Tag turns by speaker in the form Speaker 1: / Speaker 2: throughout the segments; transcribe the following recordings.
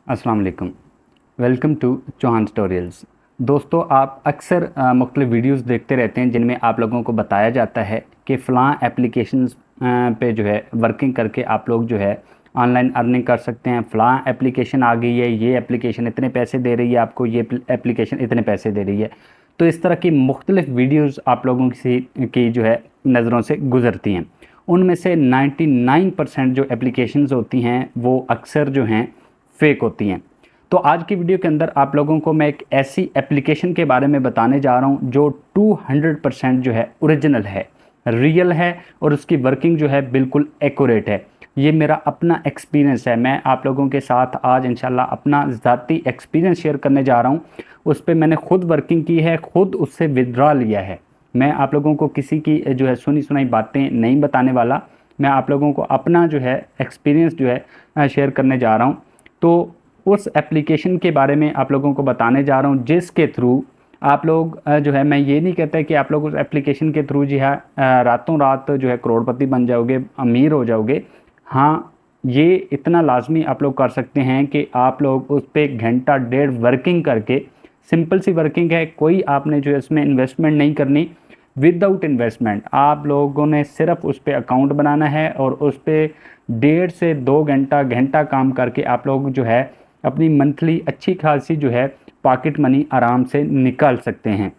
Speaker 1: अस्सलाम वालेकुम। Welcome to Chauhan tutorials. दोस्तों, आप अक्सर मुख्तलिफ़ वीडियोस देखते रहते हैं जिनमें आप लोगों को बताया जाता है कि फ़लाँ एप्लीकेशंस पे जो है वर्किंग करके आप लोग जो है ऑनलाइन अर्निंग कर सकते हैं। फ़लाँ एप्लीकेशन आ गई है, ये एप्लीकेशन इतने पैसे दे रही है आपको, ये एप्लीकेशन इतने पैसे दे रही है। तो इस तरह की मुख्तलिफ़ वीडियोज़ आप लोगों की जो है नज़रों से गुज़रती हैं। उनमें से 99% जो एप्लीकेशंस होती हैं वो अक्सर जो हैं फ़ेक होती हैं। तो आज की वीडियो के अंदर आप लोगों को मैं एक ऐसी एप्लीकेशन के बारे में बताने जा रहा हूं जो 200% जो है ओरिजिनल है, रियल है और उसकी वर्किंग जो है बिल्कुल एक्यूरेट है। ये मेरा अपना एक्सपीरियंस है। मैं आप लोगों के साथ आज इंशाल्लाह अपना ज़ाती एक्सपीरियंस शेयर करने जा रहा हूं। उस पे मैंने खुद वर्किंग की है, खुद उससे विड्रॉ लिया है। मैं आप लोगों को किसी की जो है सुनी सुनाई बातें नहीं बताने वाला। मैं आप लोगों को अपना जो है एक्सपीरियंस जो है शेयर करने जा रहा हूँ। तो उस एप्लीकेशन के बारे में आप लोगों को बताने जा रहा हूँ जिसके थ्रू आप लोग जो है, मैं ये नहीं कहता कि आप लोग उस एप्लीकेशन के थ्रू जी है रातों रात जो है करोड़पति बन जाओगे, अमीर हो जाओगे। हाँ, ये इतना लाजमी आप लोग कर सकते हैं कि आप लोग उस पर घंटा डेढ़ वर्किंग करके, सिंपल सी वर्किंग है, कोई आपने जो है इसमें इन्वेस्टमेंट नहीं करनी। विदाउट इन्वेस्टमेंट आप लोगों ने सिर्फ उस पर अकाउंट बनाना है और उस पर 1.5 से 2 घंटा काम करके आप लोग जो है अपनी मंथली अच्छी खासी जो है पॉकेट मनी आराम से निकाल सकते हैं।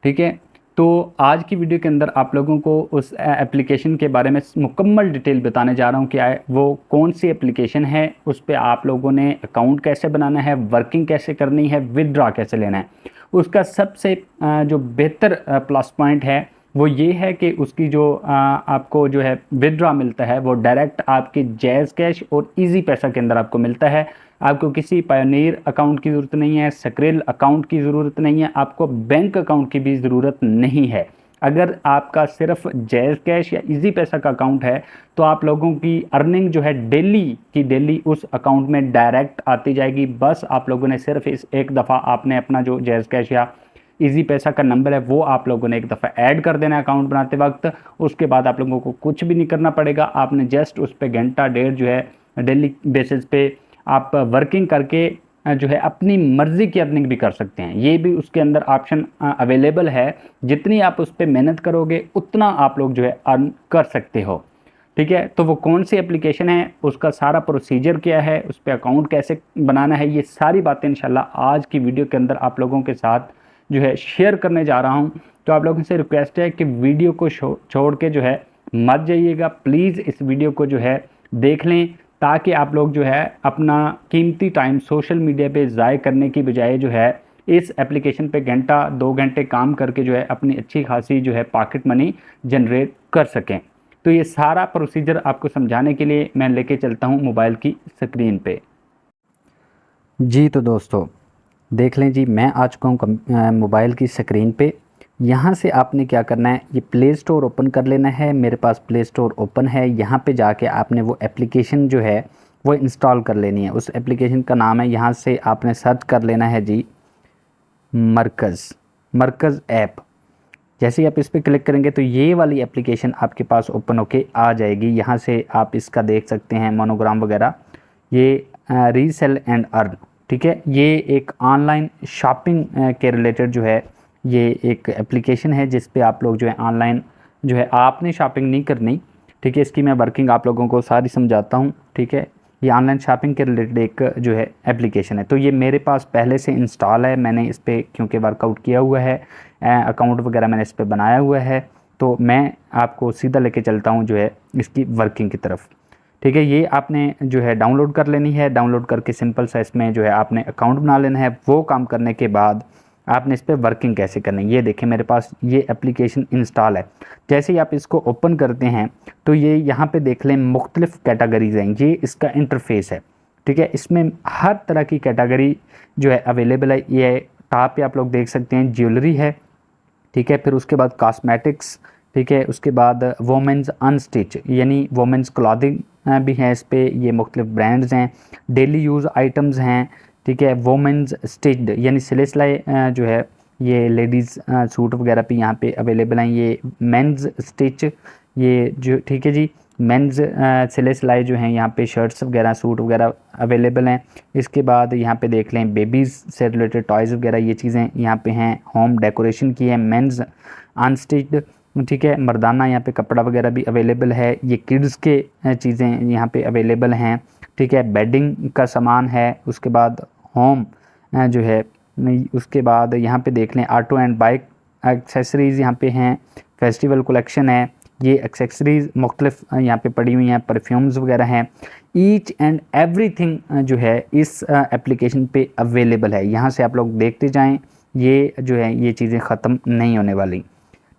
Speaker 1: ठीक है, तो आज की वीडियो के अंदर आप लोगों को उस एप्लीकेशन के बारे में मुकम्मल डिटेल बताने जा रहा हूँ कि वो कौन सी एप्लीकेशन है, उस पर आप लोगों ने अकाउंट कैसे बनाना है, वर्किंग कैसे करनी है, विदड्रॉ कैसे लेना है। उसका सबसे जो बेहतर प्लस पॉइंट है वो ये है कि उसकी जो आपको जो है विदड्रॉ मिलता है वो डायरेक्ट आपके जैज़ कैश और इजी पैसा के अंदर आपको मिलता है। आपको किसी पायोनियर अकाउंट की ज़रूरत नहीं है, सक्रेल अकाउंट की ज़रूरत नहीं है, आपको बैंक अकाउंट की भी ज़रूरत नहीं है। अगर आपका सिर्फ जैज़ कैश या इजी पैसा का अकाउंट है तो आप लोगों की अर्निंग जो है डेली की डेली उस अकाउंट में डायरेक्ट आती जाएगी। बस आप लोगों ने सिर्फ इस एक दफ़ा आपने अपना जो जैज़ कैश या इजी पैसा का नंबर है वो आप लोगों ने एक दफ़ा ऐड कर देना है अकाउंट बनाते वक्त। उसके बाद आप लोगों को कुछ भी नहीं करना पड़ेगा। आपने जस्ट उस पर घंटा डेढ़ जो है डेली बेसिस पे आप वर्किंग करके जो है अपनी मर्ज़ी की अर्निंग भी कर सकते हैं। ये भी उसके अंदर ऑप्शन अवेलेबल है। जितनी आप उस पर मेहनत करोगे उतना आप लोग जो है अर्न कर सकते हो। ठीक है, तो वो कौन सी एप्लीकेशन है, उसका सारा प्रोसीजर क्या है, उस पर अकाउंट कैसे बनाना है, ये सारी बातें इंशाल्लाह आज की वीडियो के अंदर आप लोगों के साथ जो है शेयर करने जा रहा हूँ। तो आप लोगों से रिक्वेस्ट है कि वीडियो को छोड़ के जो है मत जाइएगा। प्लीज़ इस वीडियो को जो है देख लें ताकि आप लोग जो है अपना कीमती टाइम सोशल मीडिया पे ज़ाय करने की बजाय जो है इस एप्लीकेशन पे घंटा 2 घंटे काम करके जो है अपनी अच्छी खासी जो है पॉकेट मनी जनरेट कर सकें। तो ये सारा प्रोसीजर आपको समझाने के लिए मैं लेके चलता हूँ मोबाइल की स्क्रीन पे। जी तो दोस्तों, देख लें जी, मैं आ चुका हूँ मोबाइल की स्क्रीन पे। यहाँ से आपने क्या करना है, ये प्ले स्टोर ओपन कर लेना है। मेरे पास प्ले स्टोर ओपन है। यहाँ पे जाके आपने वो एप्लीकेशन जो है वो इंस्टॉल कर लेनी है। उस एप्लीकेशन का नाम है, यहाँ से आपने सर्च कर लेना है जी, मरकज़ ऐप। जैसे ही आप इस पर क्लिक करेंगे तो ये वाली एप्लीकेशन आपके पास ओपन होके आ जाएगी। यहाँ से आप इसका देख सकते हैं मोनोग्राम वगैरह, ये रीसेल एंड अर्न। ठीक है, ये एक ऑनलाइन शॉपिंग के रिलेटेड जो है ये एक एप्लीकेशन है जिस पे आप लोग जो है ऑनलाइन जो है आपने शॉपिंग नहीं करनी। ठीक है, इसकी मैं वर्किंग आप लोगों को सारी समझाता हूँ। ठीक है, ये ऑनलाइन शॉपिंग के रिलेटेड एक जो है एप्लीकेशन है। तो ये मेरे पास पहले से इंस्टॉल है, मैंने इस पर क्योंकि वर्कआउट किया हुआ है, अकाउंट वगैरह मैंने इस पर बनाया हुआ है। तो मैं आपको सीधा लेके चलता हूँ जो है इसकी वर्किंग की तरफ। ठीक है, ये आपने जो है डाउनलोड कर लेनी है। डाउनलोड करके सिंपल सा इसमें जो है आपने अकाउंट बना लेना है। वो काम करने के बाद आपने इस पर वर्किंग कैसे करनी है, ये देखें मेरे पास ये एप्लीकेशन इंस्टॉल है। जैसे ही आप इसको ओपन करते हैं तो ये यहाँ पे देख लें मुख्तलिफ़ कैटेगरीज हैं, ये इसका इंटरफेस है। ठीक है, इसमें हर तरह की कैटेगरी जो है अवेलेबल है। ये टॉप पे आप लोग देख सकते हैं ज्वेलरी है। ठीक है, फिर उसके बाद कॉस्मेटिक्स। ठीक है, उसके बाद वोमेंस अनस्टिच यानी वोमेंस क्लॉथिंग भी है इस पर। ये मुख्तलिफ ब्रांड्स हैं। डेली यूज़ आइटम्स हैं। ठीक है, वोमेंस स्टिच्ड यानी सिले सिलाई जो है ये लेडीज़ सूट वगैरह भी यहाँ पे अवेलेबल हैं। ये मेंस स्टिच ये जो, ठीक है जी। मेंस सिले सिलाई जो हैं यहाँ पे शर्ट्स वगैरह सूट वगैरह अवेलेबल हैं। इसके बाद यहाँ पे देख लें बेबीज़ से रिलेटेड टॉयज़ वगैरह ये चीज़ें यहाँ पे हैं। होम डेकोरेशन की है, मेंस अनस्टिच्ड, ठीक है, मर्दाना यहाँ पे कपड़ा वगैरह भी अवेलेबल है। ये किड्स के चीज़ें यहाँ पे अवेलेबल हैं, ठीक है। बेडिंग का सामान है। उसके बाद होम जो है, उसके बाद यहाँ पे देख लें ऑटो एंड बाइक एक्सेसरीज़ यहाँ पे हैं। फेस्टिवल कलेक्शन है, ये एक्सेसरीज़ मुख्तलिफ यहाँ पे पड़ी हुई हैं। परफ्यूम्स वगैरह हैं। ईच एंड एवरीथिंग जो है इस एप्लीकेशन पे अवेलेबल है। यहाँ से आप लोग देखते जाएं, ये जो है ये चीज़ें ख़त्म नहीं होने वाली,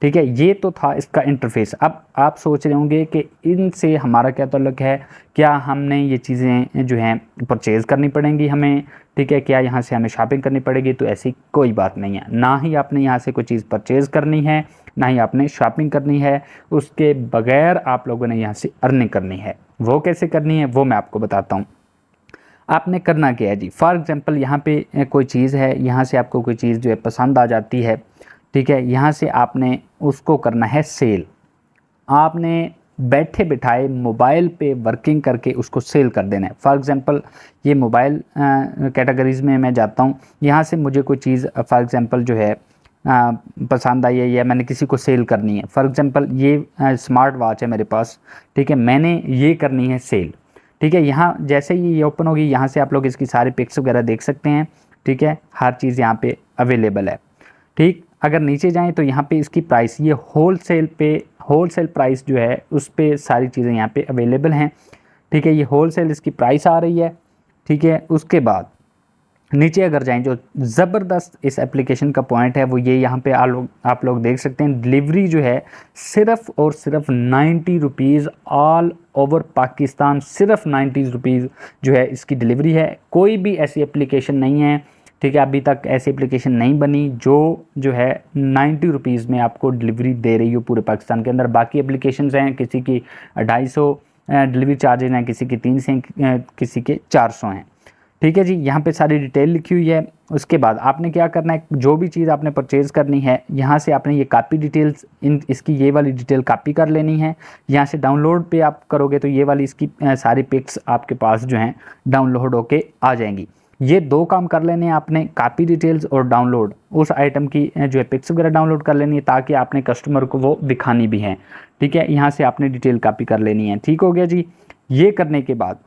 Speaker 1: ठीक है। ये तो था इसका इंटरफेस। अब आप सोच रहे होंगे कि इनसे हमारा क्या ताल्लुक़ है, क्या हमने ये चीज़ें जो हैं परचेज़ करनी पड़ेंगी हमें, ठीक है, क्या यहाँ से हमें शॉपिंग करनी पड़ेगी? तो ऐसी कोई बात नहीं है। ना ही आपने यहाँ से कोई चीज़ परचेज़ करनी है, ना ही आपने शॉपिंग करनी है। उसके बगैर आप लोगों ने यहाँ से अर्निंग करनी है। वो कैसे करनी है वो मैं आपको बताता हूँ। आपने करना क्या है जी, फॉर एग्ज़ाम्पल यहाँ पे कोई चीज़ है, यहाँ से आपको कोई चीज़ जो है पसंद आ जाती है, ठीक है। यहाँ से आपने उसको करना है सेल। आपने बैठे बिठाए मोबाइल पे वर्किंग करके उसको सेल कर देना है। फॉर एग्ज़ाम्पल ये मोबाइल कैटेगरीज़ में मैं जाता हूँ। यहाँ से मुझे कोई चीज़ फॉर एग्ज़ाम्पल जो है पसंद आई है या मैंने किसी को सेल करनी है। फॉर एग्ज़ाम्पल ये स्मार्ट वॉच है मेरे पास, ठीक है, मैंने ये करनी है सेल, ठीक है। यहाँ जैसे ही ये ओपन होगी, यहाँ से आप लोग इसकी सारी पिक्स वगैरह देख सकते हैं, ठीक है। हर चीज़ यहाँ पे अवेलेबल है, ठीक। अगर नीचे जाएं तो यहाँ पे इसकी प्राइस, ये होलसेल प्राइस जो है उस पे सारी चीज़ें यहाँ पे अवेलेबल हैं, ठीक है। ये होलसेल इसकी प्राइस आ रही है, ठीक है। उसके बाद नीचे अगर जाएं, जो ज़बरदस्त इस एप्लीकेशन का पॉइंट है वो ये, यहाँ पे आप लोग देख सकते हैं डिलीवरी जो है सिर्फ़ और सिर्फ 90 रुपीज़ ऑल ओवर पाकिस्तान, सिर्फ 90 रुपीज़ जो है इसकी डिलीवरी है। कोई भी ऐसी एप्लीकेशन नहीं है, ठीक है, अभी तक ऐसी एप्लीकेशन नहीं बनी जो है 90 रुपीज़ में आपको डिलीवरी दे रही हो पूरे पाकिस्तान के अंदर। बाकी एप्लीकेशंस हैं, किसी की 250 डिलीवरी चार्जेज हैं, किसी की 300 हैं, किसी के 400 हैं, ठीक है जी। यहाँ पे सारी डिटेल लिखी हुई है। उसके बाद आपने क्या करना है, जो भी चीज़ आपने परचेज़ करनी है, यहाँ से आपने ये कॉपी डिटेल्स, इसकी ये वाली डिटेल कॉपी कर लेनी है। यहाँ से डाउनलोड पे आप करोगे तो ये वाली इसकी सारी पिक्स आपके पास जो हैं डाउनलोड होके आ जाएंगी। ये दो काम कर लेने हैं आपने, कॉपी डिटेल्स और डाउनलोड उस आइटम की जो है पिक्स वगैरह डाउनलोड कर लेनी है, ताकि आपने कस्टमर को वो दिखानी भी हैं, ठीक है। यहाँ से आपने डिटेल कॉपी कर लेनी है, ठीक हो गया जी। ये करने के बाद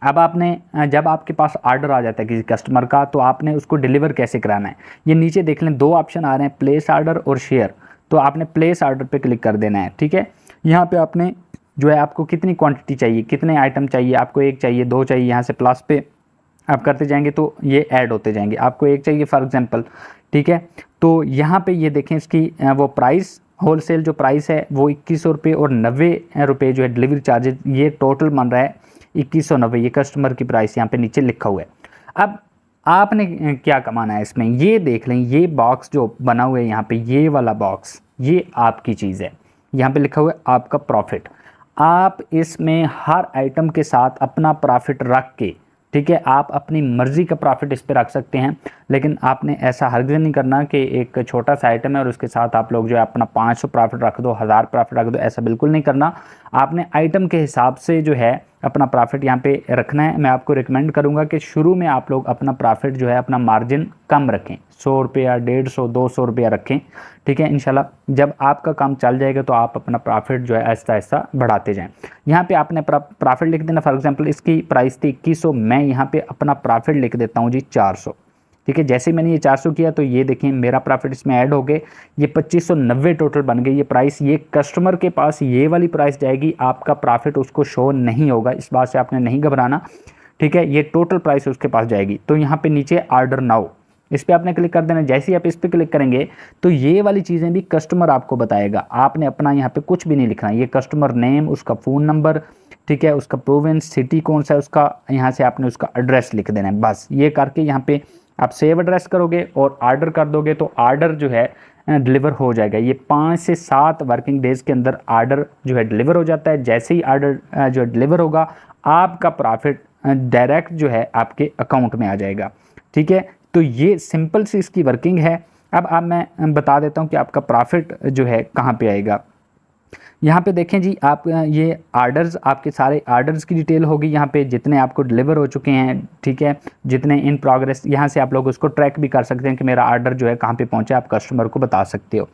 Speaker 1: अब आपने, जब आपके पास ऑर्डर आ जाता है किसी कस्टमर का, तो आपने उसको डिलीवर कैसे कराना है। ये नीचे देख लें, दो ऑप्शन आ रहे हैं, प्लेस ऑर्डर और शेयर। तो आपने प्लेस ऑर्डर पे क्लिक कर देना है, ठीक है। यहाँ पे आपने जो है आपको कितनी क्वांटिटी चाहिए, कितने आइटम चाहिए, आपको एक चाहिए, दो चाहिए, यहाँ से प्लस पे आप करते जाएंगे तो ये ऐड होते जाएंगे। आपको एक चाहिए फॉर एग्जांपल, ठीक है। तो यहाँ पे ये देखें इसकी वो प्राइस, होलसेल जो प्राइस है वो 2100 रुपये और 90 रुपये जो है डिलीवरी चार्जेज, ये टोटल बन रहा है 2190। ये कस्टमर की प्राइस यहाँ पे नीचे लिखा हुआ है। अब आपने क्या कमाना है इसमें, ये देख लें, ये बॉक्स जो बना हुआ है यहाँ पे, ये वाला बॉक्स, ये आपकी चीज़ है। यहाँ पे लिखा हुआ है आपका प्रॉफिट। आप इसमें हर आइटम के साथ अपना प्रॉफिट रख के, ठीक है, आप अपनी मर्ज़ी का प्रॉफिट इस पर रख सकते हैं, लेकिन आपने ऐसा हरगिज़ नहीं करना कि एक छोटा सा आइटम है और उसके साथ आप लोग जो है अपना 500 प्रॉफिट रख दो, 1000 प्रॉफिट रख दो, ऐसा बिल्कुल नहीं करना। आपने आइटम के हिसाब से जो है अपना प्रॉफिट यहाँ पे रखना है। मैं आपको रिकमेंड करूँगा कि शुरू में आप लोग अपना प्रॉफिट जो है, अपना मार्जिन कम रखें, 100 रुपया, 150, 200 रुपया रखें, ठीक है। इंशाल्लाह जब आपका काम चल जाएगा तो आप अपना प्रॉफिट जो है आहिस्ता आहिस्ता बढ़ाते जाएं। यहाँ पे आपने प्रॉफिट लिख देना। फॉर एग्जांपल इसकी प्राइस थी 2100, मैं यहाँ पे अपना प्रॉफिट लिख देता हूँ जी 400, ठीक है। जैसे मैंने ये 400 किया तो ये देखें मेरा प्रॉफिट इसमें ऐड हो गए, ये 2590 टोटल बन गई ये प्राइस। ये कस्टमर के पास ये वाली प्राइस जाएगी, आपका प्रॉफिट उसको शो नहीं होगा, इस बात से आपने नहीं घबराना, ठीक है। ये टोटल प्राइस उसके पास जाएगी। तो यहाँ पे नीचे ऑर्डर नाउ, इस पर आपने क्लिक कर देना। जैसे ही आप इस पर क्लिक करेंगे तो ये वाली चीज़ें भी कस्टमर आपको बताएगा। आपने अपना यहाँ पे कुछ भी नहीं लिखना, ये कस्टमर नेम, उसका फ़ोन नंबर, ठीक है, उसका प्रोविंस, सिटी कौन सा है उसका, यहाँ से आपने उसका एड्रेस लिख देना है। बस ये करके यहाँ पे आप सेव एड्रेस करोगे और ऑर्डर कर दोगे तो ऑर्डर जो है डिलीवर हो जाएगा। ये 5 से 7 वर्किंग डेज़ के अंदर ऑर्डर जो है डिलीवर हो जाता है। जैसे ही ऑर्डर जो है डिलीवर होगा, आपका प्रॉफिट डायरेक्ट जो है आपके अकाउंट में आ जाएगा, ठीक है। तो ये सिंपल सी इसकी वर्किंग है। अब मैं बता देता हूँ कि आपका प्रॉफिट जो है कहाँ पे आएगा। यहाँ पे देखें जी, आप ये आर्डर्स, आपके सारे आर्डर्स की डिटेल होगी यहाँ पे, जितने आपको डिलीवर हो चुके हैं, ठीक है, जितने इन प्रोग्रेस, यहाँ से आप लोग उसको ट्रैक भी कर सकते हैं कि मेरा आर्डर जो है कहाँ पे पहुँचा, आप कस्टमर को बता सकते हो,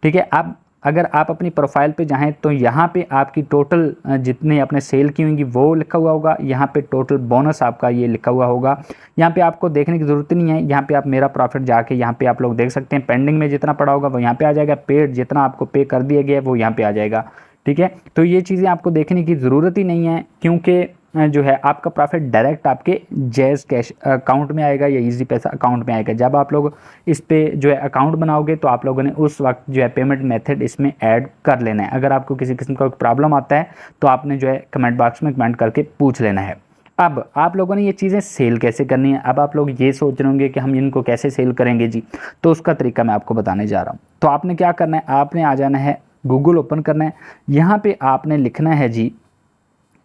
Speaker 1: ठीक है। अब अगर आप अपनी प्रोफाइल पे जाएँ तो यहाँ पे आपकी टोटल जितनी आपने सेल की होंगी वो लिखा हुआ होगा, यहाँ पे टोटल बोनस आपका ये लिखा हुआ होगा। यहाँ पे आपको देखने की ज़रूरत नहीं है, यहाँ पे आप मेरा प्रॉफिट जाके यहाँ पे आप लोग देख सकते हैं, पेंडिंग में जितना पड़ा होगा वो यहाँ पे आ जाएगा, पेड जितना आपको पे कर दिया गया है वो यहाँ पे आ जाएगा, ठीक है। तो ये चीज़ें आपको देखने की ज़रूरत ही नहीं है, क्योंकि जो है आपका प्रॉफिट डायरेक्ट आपके जैज़ कैश अकाउंट में आएगा या इजी पैसा अकाउंट में आएगा। जब आप लोग इस पे जो है अकाउंट बनाओगे तो आप लोगों ने उस वक्त जो है पेमेंट मेथड इसमें ऐड कर लेना है। अगर आपको किसी किस्म का प्रॉब्लम आता है तो आपने जो है कमेंट बॉक्स में कमेंट करके पूछ लेना है। अब आप लोगों ने ये चीज़ें सेल कैसे करनी है, अब आप लोग ये सोच रहे होंगे कि हम इनको कैसे सेल करेंगे जी, तो उसका तरीका मैं आपको बताने जा रहा हूँ। तो आपने क्या करना है, आपने आ जाना है, गूगल ओपन करना है, यहाँ पे आपने लिखना है जी,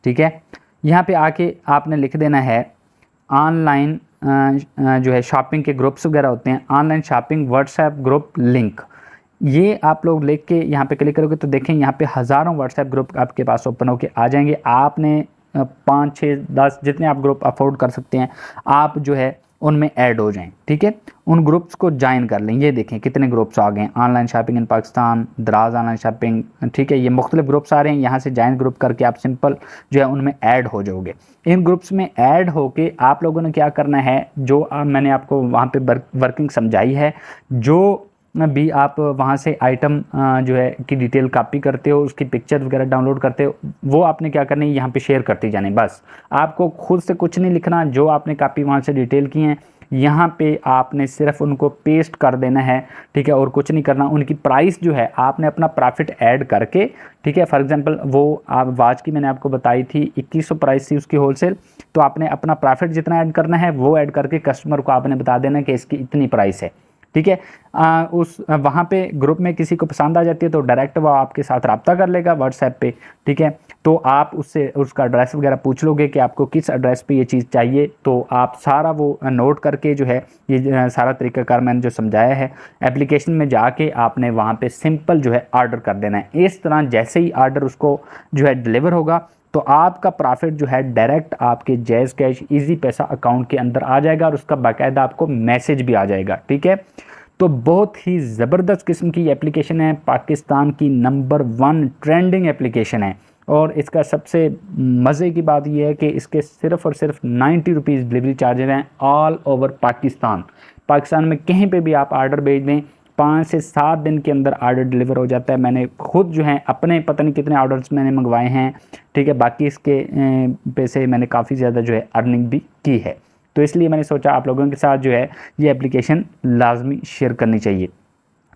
Speaker 1: ठीक है, यहाँ पे आके आपने लिख देना है ऑनलाइन जो है शॉपिंग के ग्रुप्स वगैरह होते हैं, online shopping WhatsApp group link, ये आप लोग लिख के यहाँ पे क्लिक करोगे तो देखें यहाँ पे हज़ारों व्हाट्सएप ग्रुप आपके पास ओपन होके आ जाएंगे। आपने 5, 6, 10 जितने आप ग्रुप अफोर्ड कर सकते हैं आप जो है उनमें ऐड हो जाएं, ठीक है, उन ग्रुप्स को ज्वाइन कर लें। ये देखें कितने ग्रुप्स आ गए हैं, ऑनलाइन शॉपिंग इन पाकिस्तान, दराज ऑनलाइन शॉपिंग, ठीक है, ये मुख्तलिफ ग्रुप्स आ रहे हैं। यहाँ से ज्वाइन ग्रुप करके आप सिंपल जो है उनमें ऐड हो जाओगे। इन ग्रुप्स में ऐड होके आप लोगों ने क्या करना है, जो मैंने आपको वहाँ पे वर्किंग समझाई है, जो भी आप वहाँ से आइटम जो है की डिटेल कॉपी करते हो, उसकी पिक्चर वगैरह डाउनलोड करते हो, वो आपने क्या करना है यहाँ पे शेयर करते जाने। बस आपको खुद से कुछ नहीं लिखना, जो आपने कॉपी वहाँ से डिटेल की हैं यहाँ पे आपने सिर्फ उनको पेस्ट कर देना है, ठीक है, और कुछ नहीं करना। उनकी प्राइस जो है आपने अपना प्रॉफिट ऐड करके, ठीक है, फॉर एग्जांपल वो आप वाच की मैंने आपको बताई थी 2100 प्राइस थी उसकी होलसेल, तो आपने अपना प्रॉफिट जितना ऐड करना है वो ऐड करके कस्टमर को आपने बता देना कि इसकी इतनी प्राइस है, ठीक है। उस वहाँ पे ग्रुप में किसी को पसंद आ जाती है तो डायरेक्ट वो आपके साथ रब्ता कर लेगा व्हाट्सएप पे, ठीक है। तो आप उससे उसका एड्रेस वगैरह पूछ लोगे कि आपको किस एड्रेस पे ये चीज़ चाहिए, तो आप सारा वो नोट करके जो है ये सारा तरीक़ाकार मैंने जो समझाया है, एप्लीकेशन में जाके आपने वहाँ पे सिंपल जो है ऑर्डर कर देना है। इस तरह जैसे ही ऑर्डर उसको जो है डिलीवर होगा तो आपका प्रॉफिट जो है डायरेक्ट आपके जैज़ कैश इजी पैसा अकाउंट के अंदर आ जाएगा और उसका बाकायदा आपको मैसेज भी आ जाएगा, ठीक है। तो बहुत ही ज़बरदस्त किस्म की एप्लीकेशन है, पाकिस्तान की नंबर 1 ट्रेंडिंग एप्लीकेशन है। और इसका सबसे मज़े की बात यह है कि इसके सिर्फ़ और सिर्फ 90 रुपीज़ डिलीवरी चार्जेस हैं ऑल ओवर पाकिस्तान। पाकिस्तान में कहीं पे भी आप आर्डर भेज दें 5 से 7 दिन के अंदर आर्डर डिलीवर हो जाता है। मैंने खुद जो है अपने पता नहीं कितने ऑर्डर्स मैंने मंगवाए हैं, ठीक है, बाकी इसके पैसे मैंने काफ़ी ज़्यादा जो है अर्निंग भी की है। तो इसलिए मैंने सोचा आप लोगों के साथ जो है ये एप्लीकेशन लाजमी शेयर करनी चाहिए।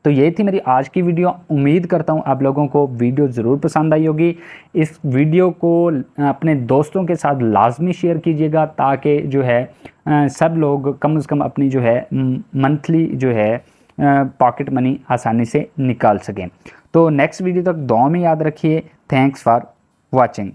Speaker 1: तो ये थी मेरी आज की वीडियो। उम्मीद करता हूँ आप लोगों को वीडियो ज़रूर पसंद आई होगी। इस वीडियो को अपने दोस्तों के साथ लाजमी शेयर कीजिएगा ताकि जो है सब लोग कम से कम अपनी जो है मंथली जो है पॉकेट मनी आसानी से निकाल सकें। तो नेक्स्ट वीडियो तक दुआ में याद रखिए। Thanks for watching.